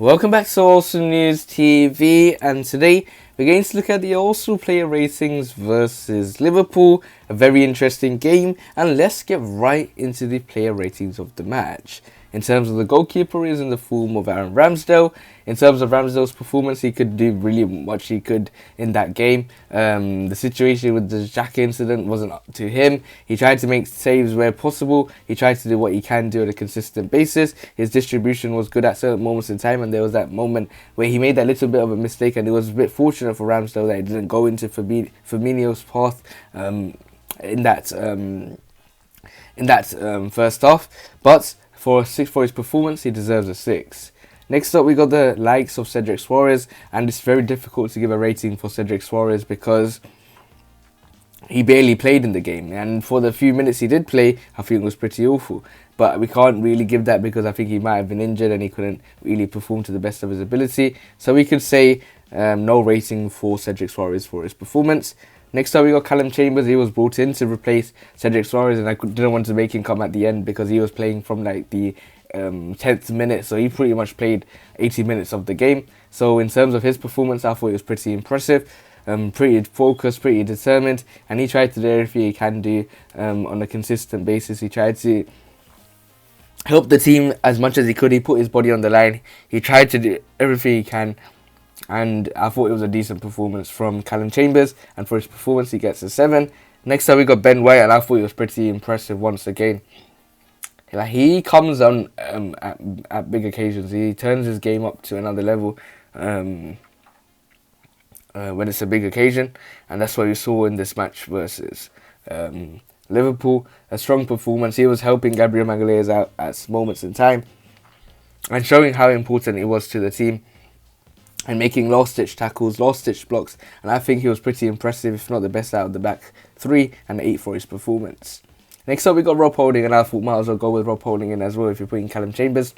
Welcome back to Arsenal News TV, and today we're going to look at the Arsenal player ratings versus Liverpool. A very interesting game, and let's get right into the player ratings of the match. In terms of the goalkeeper, is in the form of Aaron Ramsdale. In terms of Ramsdale's performance, he could do really much he could in that game. The situation with the Xhaka incident wasn't up to him. He tried to make saves where possible. He tried to do what he can do on a consistent basis. His distribution was good at certain moments in time, and there was that moment where he made that little bit of a mistake, and it was a bit fortunate for Ramsdale that he didn't go into Firmino's path in that first half. But for his performance, he deserves a 6. Next up, we got the likes of Cedric Soares, and it's very difficult to give a rating for Cedric Soares because he barely played in the game, and for the few minutes he did play, I think it was pretty awful. But we can't really give that because I think he might have been injured and he couldn't really perform to the best of his ability. So we could say no rating for Cedric Soares for his performance. Next up, we got Callum Chambers. He was brought in to replace Cedric Soares, and I didn't want to make him come at the end because he was playing from like the 10th minute, so he pretty much played 80 minutes of the game. So in terms of his performance, I thought it was pretty impressive, pretty focused, pretty determined, and he tried to do everything he can do on a consistent basis. He tried to help the team as much as he could. He put his body on the line. He tried to do everything he can. And I thought it was a decent performance from Callum Chambers, and for his performance he gets a 7. Next up we got Ben White, and I thought it was pretty impressive once again. Like, he comes on at big occasions. He turns his game up to another level when it's a big occasion, and that's what we saw in this match versus Liverpool. A strong performance. He was helping Gabriel Magalhaes out at moments in time and showing how important he was to the team, and making last-ditch tackles, last-ditch blocks, and I think he was pretty impressive, if not the best out of the back 3, and 8 for his performance. Next up, we got Rob Holding, and I thought might as well go with Rob Holding in as well if you're putting Callum Chambers.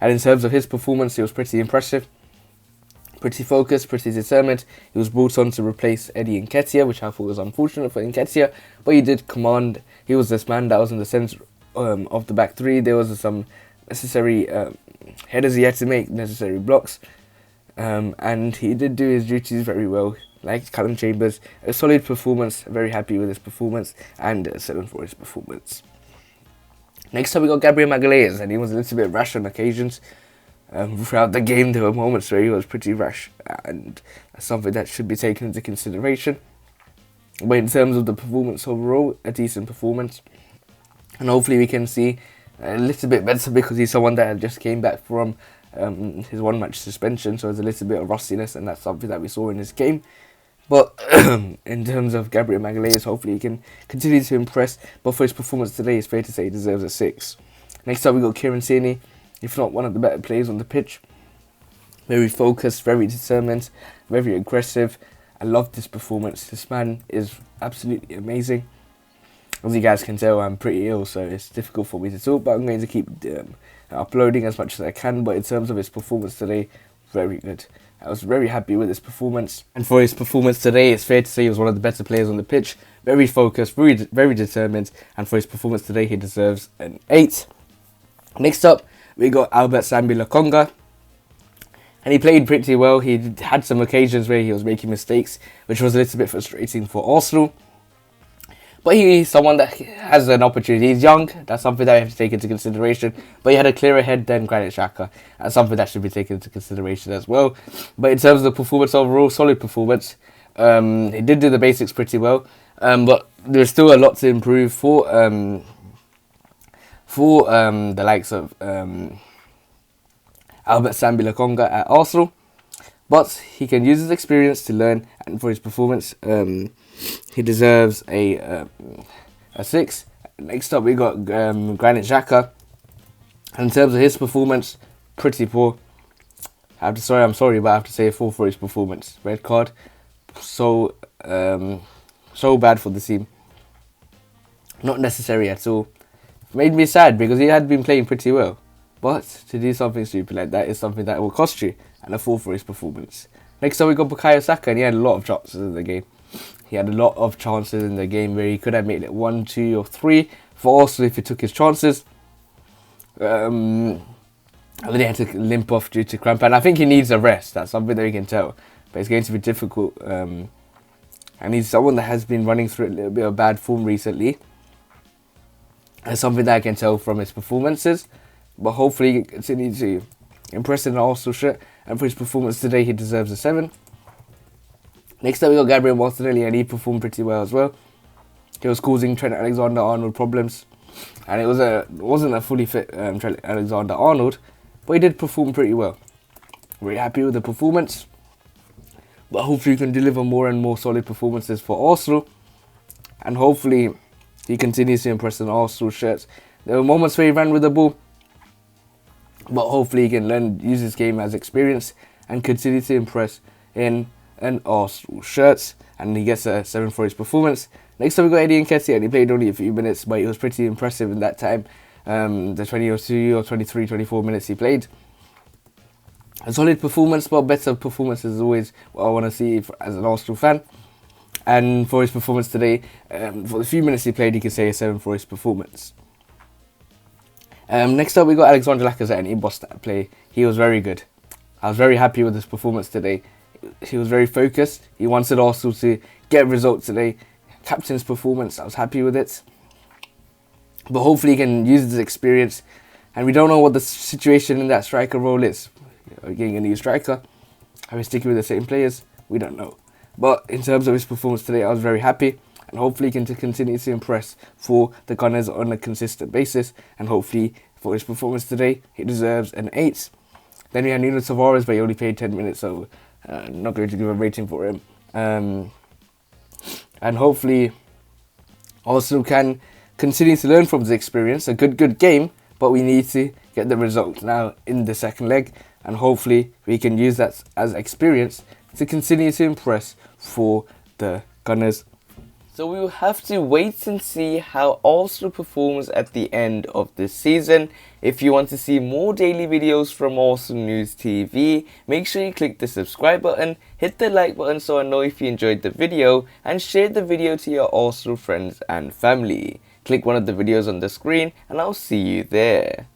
And in terms of his performance, he was pretty impressive, pretty focused, pretty determined. He was brought on to replace Eddie Nketiah, which I thought was unfortunate for Nketiah, but he did command. He was this man that was in the centre of the back 3. There was some necessary headers he had to make, necessary blocks. And he did do his duties very well, like Callum Chambers. A solid performance, very happy with his performance, and a 7 for his performance. Next up, we got Gabriel Magalhaes, and he was a little bit rash on occasions. Throughout the game, there were moments where he was pretty rash, and that's something that should be taken into consideration. But in terms of the performance overall, a decent performance, and hopefully we can see a little bit better because he's someone that just came back from his one-match suspension, so there's a little bit of rustiness, and that's something that we saw in this game. But in terms of Gabriel Magalhaes, hopefully he can continue to impress. But for his performance today, it's fair to say he deserves a 6. Next up, we got Kieran Tierney, if not one of the better players on the pitch. Very focused, very determined, very aggressive. I love this performance. This man is absolutely amazing. As you guys can tell, I'm pretty ill, so it's difficult for me to talk, but I'm going to keep uploading as much as I can. But in terms of his performance today, very good. I was very happy with his performance, and for his performance today, it's fair to say he was one of the better players on the pitch. Very focused, very determined, and for his performance today, he deserves an 8. Next up, we got Albert Sambi Lokonga, and he played pretty well. He had some occasions where he was making mistakes, which was a little bit frustrating for Arsenal. But he's someone that has an opportunity. He's young. That's something that we have to take into consideration. But he had a clearer head than Granit Xhaka. That's something that should be taken into consideration as well. But in terms of the performance overall, solid performance. He did do the basics pretty well. But there's still a lot to improve for the likes of Albert Sambi Lokonga at Arsenal. But he can use his experience to learn, and for his performance, he deserves a 6. Next up, we got Granit Xhaka. And in terms of his performance, pretty poor. I'm sorry, but I have to say a 4 for his performance. Red card, so bad for the team. Not necessary at all. Made me sad because he had been playing pretty well. But to do something stupid like that is something that will cost you, and a 4 for his performance. Next up, we got Bukayo Saka, and he had a lot of chances in the game. He had a lot of chances in the game where he could have made it 1, 2, or 3 for Arsenal if he took his chances. And then he had to limp off due to cramp, and I think he needs a rest. That's something that we can tell. But it's going to be difficult. And he's someone that has been running through a little bit of bad form recently. That's something that I can tell from his performances. But hopefully he can continue to impress in the Arsenal shirt. And for his performance today, he deserves a 7. Next up, we got Gabriel Martinelli, and he performed pretty well as well. He was causing Trent Alexander-Arnold problems. And it wasn't a fully fit Trent Alexander-Arnold, but he did perform pretty well. Very happy with the performance. But hopefully he can deliver more and more solid performances for Arsenal. And hopefully he continues to impress in Arsenal shirts. There were moments where he ran with the ball, but hopefully he can use his game as experience and continue to impress in an Arsenal shirts. And he gets a 7 for his performance. Next up we got Eddie Nketiah, and he played only a few minutes, but he was pretty impressive in that time. The 22 or 23, 24 minutes he played. A solid performance, but better performance is always what I want to see as an Arsenal fan. And for his performance today, for the few minutes he played, you can say a 7 for his performance. Next up we got Alexander Lacazette, and he bossed that play. He was very good. I was very happy with his performance today. He was very focused. He wanted Arsenal to get results today. Captain's performance, I was happy with it. But hopefully he can use his experience. And we don't know what the situation in that striker role is. Getting a new striker, are we sticking with the same players? We don't know. But in terms of his performance today, I was very happy. And hopefully he can continue to impress for the Gunners on a consistent basis. And hopefully for his performance today, he deserves an 8. Then we had Nuno Tavares, but he only played 10 minutes, so not going to give a rating for him. And hopefully Arsenal can continue to learn from his experience. A good game, but we need to get the result now in the second leg. And hopefully we can use that as experience to continue to impress for the Gunners. So we will have to wait and see how Arsenal performs at the end of this season. If you want to see more daily videos from Arsenal News TV, make sure you click the subscribe button, hit the like button so I know if you enjoyed the video, and share the video to your Arsenal friends and family. Click one of the videos on the screen and I'll see you there.